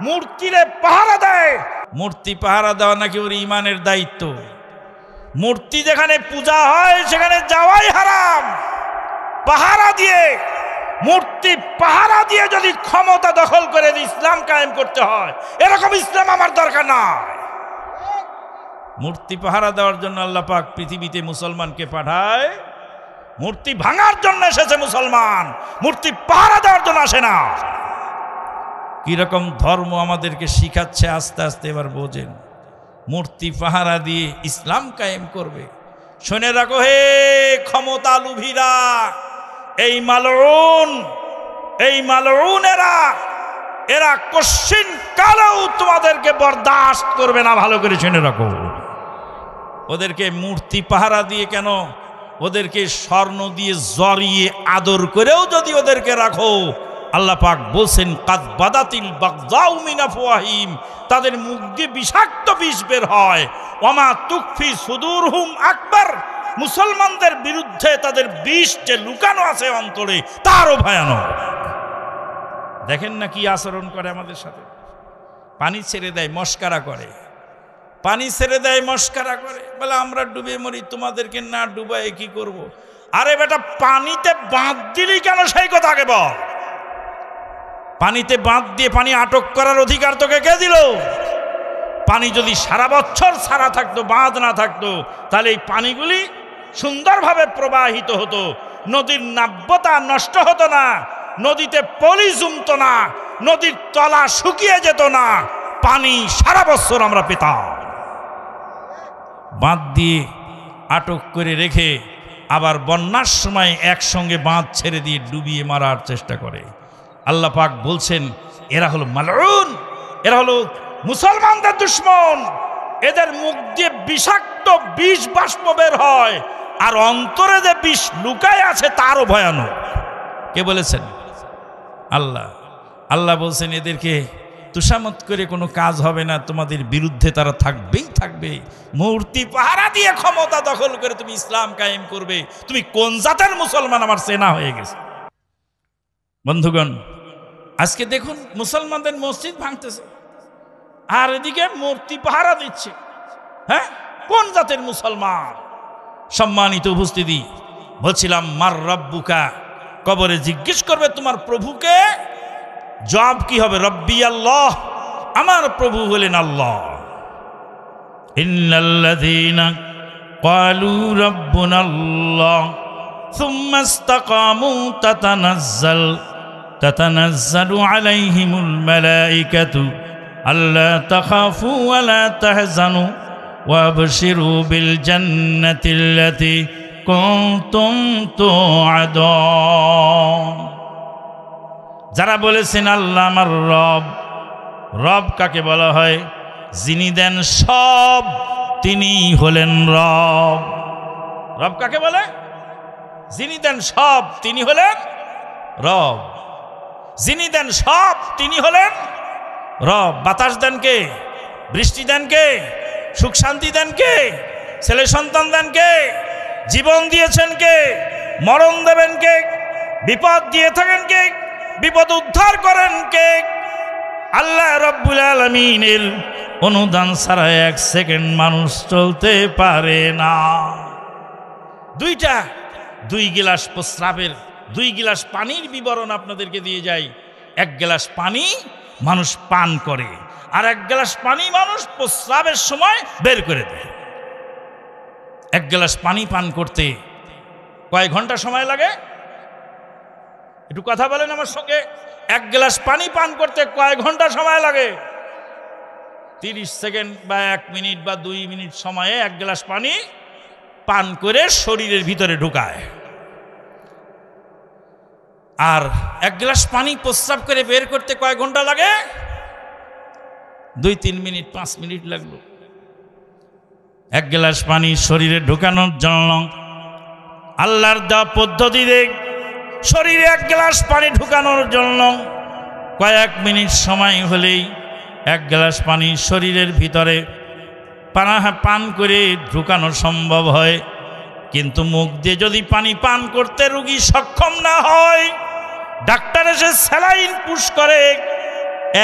মূর্তিরে পাহারা দেয়। মূর্তি পাহারা দেওয়া নাকি ওর ইমানের দায়িত্ব। মূর্তি যেখানে পূজা হয় সেখানে যাওয়াই হারাম। পাহারা দিয়ে, মূর্তি পাহারা দিয়ে যদি ক্ষমতা দখল করে ইসলাম কায়েম করতে হয়, এরকম ইসলাম আমার দরকার নাই। মূর্তি পাহারা দেওয়ার জন্য আল্লাহ পাক পৃথিবীতে মুসলমানকে পাঠায়, মূর্তি ভাঙার জন্য এসেছে মুসলমান, মূর্তি পাহারা দেওয়ার জন্য আসে না। কিরকম ধর্ম আমাদেরকে শিখাচ্ছে আস্তে আস্তে এবার বোঝেন। মূর্তি পাহারা দিয়ে ইসলাম কায়েম করবে। শুনে রাখো হে ক্ষমতা লুভীরা, এই মালউনেরা, এরা কোশ্চিন কালেও তোমাদেরকে বরদাস্ত করবে না। ভালো করে শুনে রাখো। ওদেরকে মূর্তি পাহারা দিয়ে কেন, ওদেরকে স্বর্ণ দিয়ে জড়িয়ে আদর করেও যদি ওদেরকে রাখো, আল্লাহ পাক বলছেন কাদ বাদাতিল বাগযাউ মিন আফওয়াহিম, তাদের মুখ দিয়ে বিষাক্ত বিষ বের হয়। ওমা তুকফি সুদুরহুম আকবার, মুসলমানদের বিরুদ্ধে তাদের বিষ যে লুকানো আছে অন্তরে তারও ভয়ানক। দেখেন না কি আচরণ করে আমাদের সাথে। পানি ছেড়ে দেয়, মস্কারা করে, পানি ছেড়ে দেয়, মস্কারা করে, বলে আমরা ডুবে মরি, তোমাদেরকে না ডুবাই কি করব। আরে বেটা, পানিতে বাঁধ দিলি কেন সেই কথা আগে বল। পানিতে বাঁধ দিয়ে পানি আটক করার অধিকার তোকে কে দিল? পানি যদি সারা বছর সারা থাকতো, বাঁধ না থাকতো, তাহলে এই পানিগুলি সুন্দরভাবে প্রবাহিত হতো, নদীর নাব্যতা নষ্ট হতো না, নদীতে পলি জমতো না, নদীর তলা শুকিয়ে যেত না, পানি সারা বছর আমরা পেতাম। বাঁধ দিয়ে আটক করে রেখে আবার বন্যার সময় একসঙ্গে বাঁধ ছেড়ে দিয়ে ডুবিয়ে মারার চেষ্টা করে। আল্লাহ পাক বলছেন এরা হলো মালউন, এরা হলো মুসলমানদের দুশমন। এদের মুখ দিয়ে বিষাক্ত বিষ বাষ্প বের হয়, আর অন্তরে যে বিষ লুকায় আছে তারও ভয়ানক। কে বলেছেন? আল্লাহ। আল্লাহ বলছেন এদেরকে তুষামত করে কোনো কাজ হবে না, তোমাদের বিরুদ্ধে তারা থাকবেই থাকবে। মূর্তি পাহারা দিয়ে ক্ষমতা দখল করে তুমি ইসলাম কায়েম করবে। তুমি কোন জাতের মুসলমান আমার চেনা হয়ে গেছে। বন্ধুগণ, আজকে দেখুন মুসলমানদের মসজিদ ভাঙতেছে আর এদিকে মূর্তি পাহারা দিচ্ছে। হ্যাঁ, কোন জাতের মুসলমান? সম্মানিত উপস্থিতি, বলছিলাম মার রাব্বুকা, কবরে জিজ্ঞেস করবে তোমার প্রভুকে, জবাব কি হবে? রব্বি আল্লাহ, আমার প্রভু হলেন আল্লাহ। ইন্নাল্লাযীনা ক্বালু রাব্বুনাল্লাহ সুম্মা ইসতাকামু তাতানাজ্জালু আলাইহিমুল মালাইকাতু আল্লা তাখাফু ওয়া লা তাহজানু ওয়াবশিরু বিল জান্নাতিল্লাতী কুনতুম তুআদুন। যারা বলেছেন আল্লাহ আমার রব, রব কাকে বলা হয়? যিনি দেন সব তিনি হলেন রব। রব কাকে বলে? যিনি দেন সব তিনি হলেন রব। যিনি দেন সব তিনি হলেন রব। বাতাস দেন কে? বৃষ্টি দেন কে? সুখ শান্তি দেন কে? ছেলে সন্তান দেন কে? জীবন দিয়েছেন কে? মরণ দেবেন কে? বিপদ দিয়ে থাকেন কে? বিপদ উদ্ধার করেন কে? আল্লাহ রাব্বুল আলামিনের অনুদান ছাড়া এক সেকেন্ড মানুষ চলতে পারে না। দুই গিলাস প্রস্রাবের, 2 গিলাস পানির বিবরণ আপনাদেরকে দিয়ে যাই। 1 গ্লাস পানি মানুষ পান করে, আর 1 গ্লাস পানি মানুষ প্রস্রাবের সময় বের করে দেয়। 1 গ্লাস পানি পান করতে কয় ঘন্টা সময় লাগে? একটু কথা বলেন আমার সঙ্গে। 1 গ্লাস পানি পান করতে কয় ঘন্টা সময় লাগে? 30 সেকেন্ড বা 1 মিনিট বা 2 মিনিট সময়ে 1 গ্লাস পানি পান করে শরীরের ভিতরে ঢুকায়। আর 1 গ্লাস পানি প্রস্রাব করে বের করতে কয় ঘন্টা লাগে? 2-3 মিনিট, 5 মিনিট লাগলো। 1 গ্লাস পানি শরীরে ঢুকানোর জন্য আল্লাহর দেওয়া পদ্ধতিতে শরীরে 1 গ্লাস পানি ঢুকানোর জন্য কয়েক মিনিট সময় হলেই 1 গ্লাস পানি শরীরের ভিতরে পান করে ঢুকানো সম্ভব হয়। কিন্তু মুখ দিয়ে যদি পানি পান করতে রোগী সক্ষম না হয়, ডাক্তার এসে স্যালাইন পুশ করে।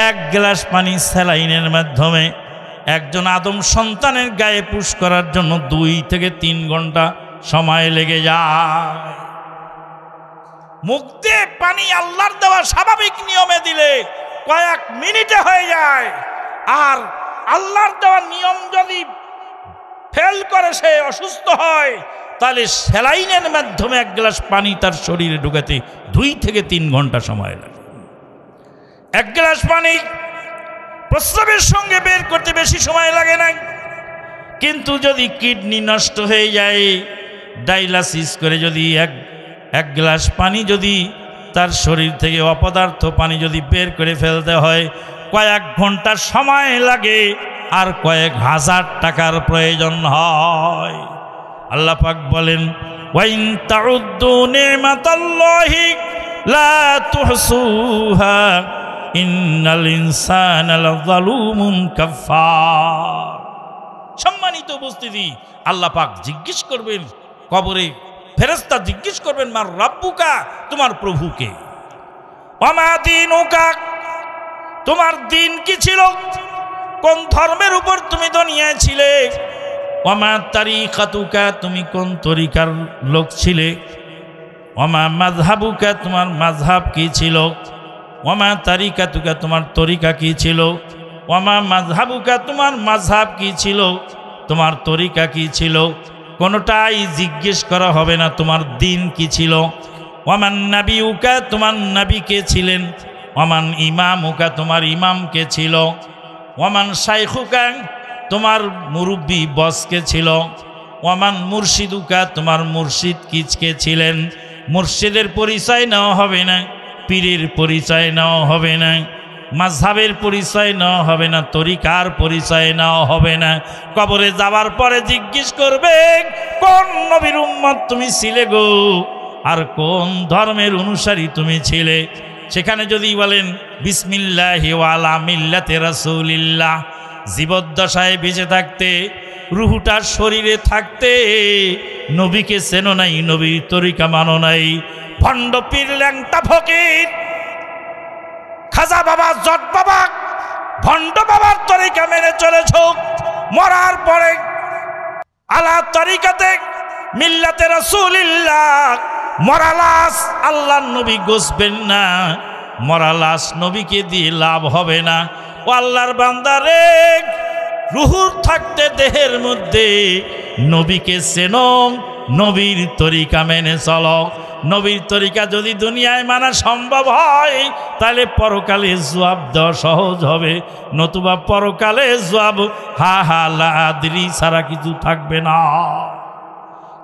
1 গ্লাস পানি স্যালাইনের মাধ্যমে একজন আদম সন্তানের গায়ে পুশ করার জন্য 2 থেকে 3 ঘন্টা সময় লেগে যায়। মুখ দিয়ে পানি আল্লাহর দেওয়া স্বাভাবিক নিয়মে দিলে কয়েক মিনিটে হয়ে যায়। আর আল্লাহর দেওয়া নিয়ম যদি ফেল করে, সে অসুস্থ হয়, তাহলে স্যালাইনের মাধ্যমে 1 গ্লাস পানি তার শরীরে ঢুকাতে 2 থেকে 3 ঘন্টা সময় লাগে। 1 গ্লাস পানি প্রস্রাবের সঙ্গে বের করতে বেশি সময় লাগে না। কিন্তু যদি কিডনি নষ্ট হয়ে যায়, ডায়ালাইসিস করে যদি এক গ্লাস পানি যদি তার শরীর থেকে অপদার্থ পানি যদি বের করে ফেলতে হয়, কয়েক ঘন্টা সময় লাগে আর কয়েক হাজার টাকার প্রয়োজন হয়। আল্লাহ পাক বলেন, ওয়াইন তাউদ্দু নি'মাতাল্লাহি লা তুহসুহা ইন্নাল ইনসানা লাযালুমুন কাফফার। সম্মানিত উপস্থিতি, আল্লাহ পাক জিজ্ঞেস করবেন কবরে, ফেরেশতা জিজ্ঞেস করবেন, মার রাব্বুকা, তোমার প্রভুকে, ওয়ামা দীনুকা, তোমার দিন কি ছিল, কোন ধর্মের উপর তুমি দুনিয়ায় ছিলে, ওয়ামা তারিকাতুকা, তুমি কোন তরিকার লোক ছিলে, ওয়ামা মাযহাবুকা, তোমার মাযহাব কি ছিল, ওয়ামা তারিকাতুকা, তোমার তরিকা কি ছিল, ওয়ামা মাযহাবুকা, তোমার মাযহাব কি ছিল, তোমার তরিকা কি ছিল, কোনটাই জিজ্ঞেস করা হবে না তোমার দিন কি ছিল। ওয়ামান নাবিউকা, তোমার নবী কে ছিলেন, ওয়ামান ইমামুকা, তোমার ইমাম কে ছিল, ওয়ামান শাইখুকা, তোমার মুরব্বী বস কে ছিল, ওয়ামান মুর্শিদুকা, তোমার মুর্শিদ কে ছিলেন। মুর্শিদের পরিচয় নেওয়া হবে না, পীরের পরিচয় নেওয়া হবে না, মাযহাবের পরিচয় নেওয়া হবে না, তরিকার পরিচয় নেওয়া হবে না। কবরে যাবার পরে জিজ্ঞেস করবে, কোন নবীর উম্মত তুমি ছিলে গো, আর কোন ধর্মের অনুসারী তুমি ছিলে। সেখানে যদি বলেন বিসমিল্লাহি ওয়া আলা মিল্লাতি রাসূলিল্লাহ, জীবদ্দশায় বেঁচে থাকতে, রুহুটার শরীরে থাকতে নবীকে চেনো নাই, নবীর তরিকা মানো নাই, ভণ্ড পীর ল্যাংটা ফকির খাজা বাবা, জট বাবা, ভণ্ড বাবার তরিকা মেনে চলেছ, মরার পরে আলা তরিকাতে মিল্লাতে রাসূলিল্লাহ, মরা লাশ আল্লাহর নবী গোসবেন না, মরা লাশ নবীকে দিয়ে লাভ হবে না। ও আল্লাহর বান্দারে, রুহুর থাকতে দেহের মধ্যে নবীকে চেনো, নবীর তরিকা মেনে চলো। নবীর তরিকা যদি দুনিয়ায় মানা সম্ভব হয়, তাহলে পরকালে জবাব দেওয়া সহজ হবে, নতুবা পরকালে জবাব হা হা লা আদরি ছাড়া কিছু থাকবে না।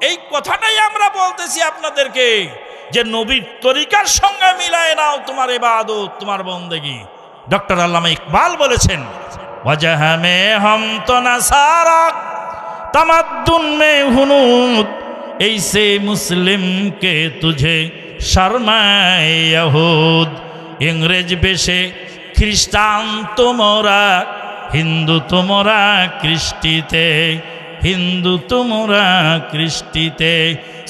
এই কথাটাই আমরা বলতেছি আপনাদেরকে, যে নবীর তরিকার সঙ্গে মিলায় নাও তোমার ইবাদত, তোমার বন্দেগী। ডক্টর আল্লামা ইকবাল বলেছেন, ওয়াজাহ মে হম তো নাসারা, তামাদ্দুন মে হুনুদ, ऐसे मुस्लिम के तुझे शर्माए यहूद। इंग्रेज बेशे ख्रिस्टान तुमरा, हिंदू तुमरा ख्रिस्टीते, हिंदू तुमरा ख्रिस्टीते,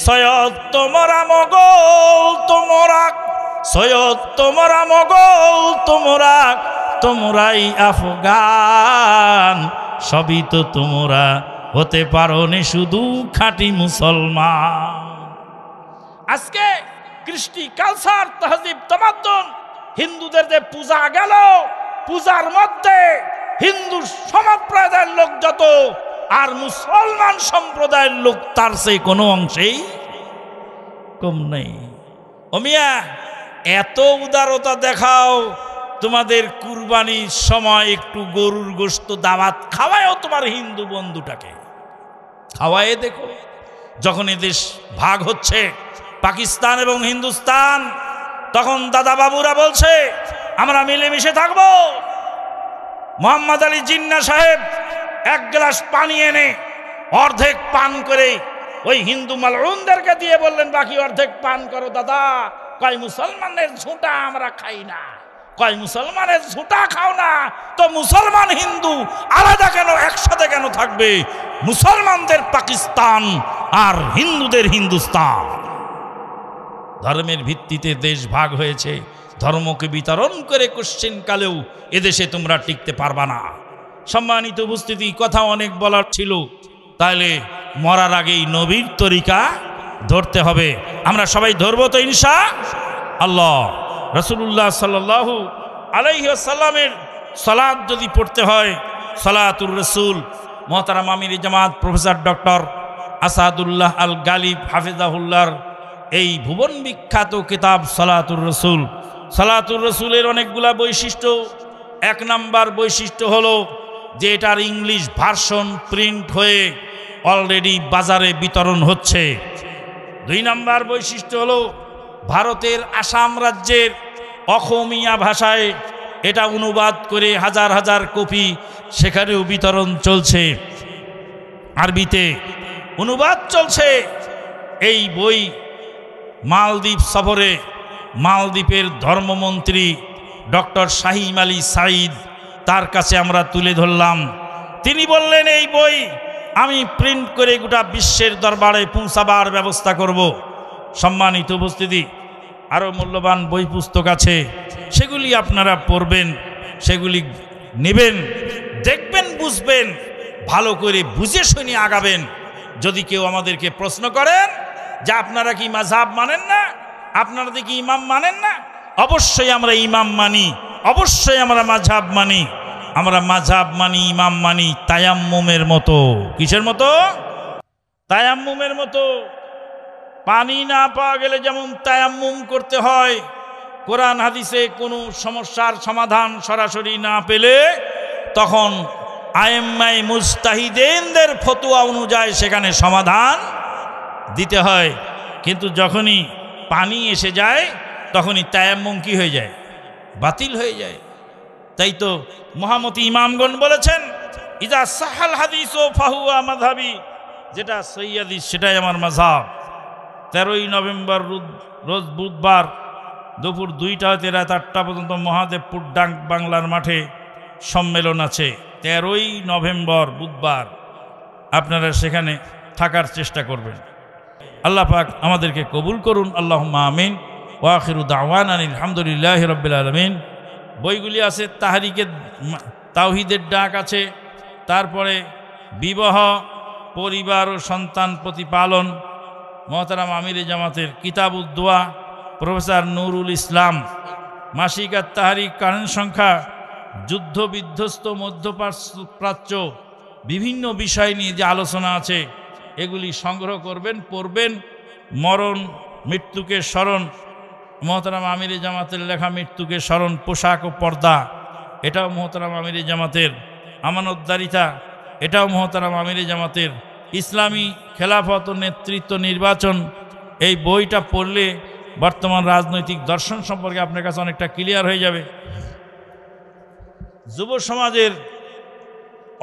सैयद तुमरा मोगल तुमरा, सैयद तुमरा मोगल तुमरा, तुमराई अफगान, सभी तो तुमरा হতে পারো নি শুধু খাঁটি মুসলমান। আজকে কৃষ্টি, কালচার, তহজিব, তামাদ্দুন, হিন্দুদের যে পূজা গেল, পূজার মধ্যে হিন্দু সম্প্রদায়ের লোক যত, আর মুসলমান সম্প্রদায়ের লোক তার সেই কোনো অংশেই কম নেই। ও মিয়া, এত উদারতা দেখাও, তোমাদের কুরবানির সময় একটু গরুর গোশত দাওয়াত খাওয়ায়ও তোমার হিন্দু বন্ধুটাকে, খাওয়ায় দেখো। যখন এদেশ ভাগ হচ্ছে পাকিস্তান এবং হিন্দুস্তান, তখন দাদা বাবুরা বলছে আমরা মিলেমিশে থাকবো। মোহাম্মদ আলী জিন্না সাহেব এক গ্লাস পানি এনে অর্ধেক পান করে ওই হিন্দু মালউনদেরকে দিয়ে বললেন বাকি অর্ধেক পান করো দাদা। কয় মুসলমানের ঝুঁটা আমরা খাই না। কয় মুসলমানের ঝুঁটা খাও না তো মুসলমান হিন্দু আলাদা কেন, একসাথে কেন থাকবে? মুসলমানদের পাকিস্তান আর হিন্দুদের হিন্দুস্তান। ধর্মের ভিত্তিতে দেশ ভাগ হয়েছে, ধর্মকে বিতরণ করে কোশ্চেন কালেও এদেশে তোমরা টিকতে পারবা না। সম্মানিত উপস্থিতি, কথা অনেক বলার ছিল, তাহলে মরার আগেই নবীর তরিকা ধরতে হবে। আমরা সবাই ধরবো তো ইনশাআল্লাহ। রাসূলুল্লাহ সাল্লাল্লাহু আলাইহি ওয়াসাল্লামের সালাত যদি পড়তে হয়, সালাতুর রাসূল মুহতারাম আমির জামাত প্রফেসর ডক্টর আসাদুল্লাহ আল গালিব হাফিজাহুল্লাহর এই ভুবন বিখ্যাত কিতাব সালাতুর রাসূল। সালাতুর রাসূলের অনেকগুলা বৈশিষ্ট্য। এক নাম্বার বৈশিষ্ট্য হলো যে এটার ইংলিশ ভার্সন প্রিন্ট হয়ে অলরেডি বাজারে বিতরণ হচ্ছে। দুই নাম্বার বৈশিষ্ট্য হলো ভারতের আসাম রাজ্যের অসমীয়া ভাষায় এটা অনুবাদ করে হাজার হাজার কপি সেখানেও বিতরণ চলছে, আরবিতে অনুবাদ চলছে। এই বই মালদ্বীপ সফরে মালদ্বীপের ধর্মমন্ত্রী ডক্টর শাহিম আলী সাঈদ, তার কাছে আমরা তুলে ধরলাম। তিনি বললেন এই বই আমি প্রিন্ট করে গোটা বিশ্বের দরবারে পৌঁছাবার ব্যবস্থা করব। সম্মানিত উপস্থিতি, আরও মূল্যবান বই পুস্তক আছে, সেগুলি আপনারা পড়বেন, সেগুলি নেবেন, দেখবেন, বুঝবেন, ভালো করে বুঝে শুনে আগাবেন। যদি কেউ আমাদেরকে প্রশ্ন করেন যে আপনারা কি মাযহাব মানেন না, আপনারা কি ইমাম মানেন না, অবশ্যই আমরা ইমাম মানি, অবশ্যই আমরা মাযহাব মানি। আমরা মাযহাব মানি, ইমাম মানি তায়াম্মুমের মতো। কিসের মতো? তায়াম্মুমের মতো। পানি না পাওয়া গেলে যেমন তায়াম্মুম করতে হয়, কোরআন হাদিসে কোনো সমস্যার সমাধান সরাসরি না পেলে তখন আইম্মাই মুজতাহিদিনদের ফতোয়া অনুযায়ী সেখানে সমাধান দিতে হয়। কিন্তু যখনই পানি এসে যায় তখনই তায়াম্মুম কি হয়ে যায়? বাতিল হয়ে যায়। তাই তো মহামতি ইমামগণ বলেছেন ইজা সাহাল হাদিস ও ফাহুয়া মাযহাবি, যেটা সহিহ হাদিস সেটাই আমার মাযহাব। 13ই নভেম্বর রোজ বুধবার দুপুর 2টা হতে রাত 8টা পর্যন্ত মহাদেবপুর ডাক বাংলার মাঠে সম্মেলন আছে। 13ই নভেম্বর বুধবার, আপনারা সেখানে থাকার চেষ্টা করবেন। আল্লাহ পাক আমাদেরকে কবুল করুন, আল্লাহুম্মা আমিন। ওয়া আখিরু দাওয়ানা আলহামদুলিল্লাহি রাব্বিল আলামিন। বইগুলি আছে, তাহরিকে তাওহীদের ডাক আছে, তারপরে বিবাহ, পরিবার ও সন্তান প্রতিপালন, মুহতারাম আমিরে জামাতের কিতাবুদ দোয়া প্রফেসর নুরুল ইসলাম, মাসিক আত তাহরিক কারণ সংখ্যা, যুদ্ধ বিধ্বস্ত মধ্যপ্রাচ্য, বিভিন্ন বিষয় নিয়ে যে আলোচনা আছে এগুলি সংগ্রহ করবেন, পড়বেন। মরণ, মৃত্যুকে স্মরণ, মুহতারাম আমিরে জামাতের লেখা মৃত্যুকে স্মরণ, পোশাক ও পর্দা, এটাও মুহতারাম আমিরে জামাতের। আমানতদারিতা, এটাও মুহতারাম আমিরে জামাতের। ইসলামী খেলাফত ও নেতৃত্ব নির্বাচন, এই বইটা পড়লে বর্তমান রাজনৈতিক দর্শন সম্পর্কে আপনার কাছে অনেকটা ক্লিয়ার হয়ে যাবে। যুব সমাজের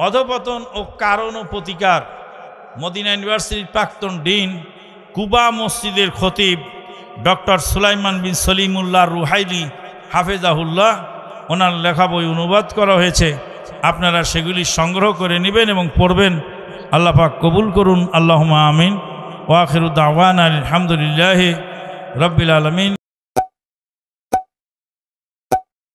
অধপতন ও কারণ ও প্রতিকার, মদিনা ইউনিভার্সিটির প্রাক্তন ডিন, কুবা মসজিদের খতিব ডক্টর সুলাইমান বিন সলিমুল্লাহ রুহাইলি হাফেজাহুল্লাহ, ওনার লেখা বই অনুবাদ করা হয়েছে। আপনারা সেগুলি সংগ্রহ করে নেবেন এবং পড়বেন। আল্লাহ পাক কবুল করুন, আল্লাহুম্মা আমিন। ওয়া আখিরু দাওয়ানা আলহামদুলিল্লাহি রাব্বিল আলামিন।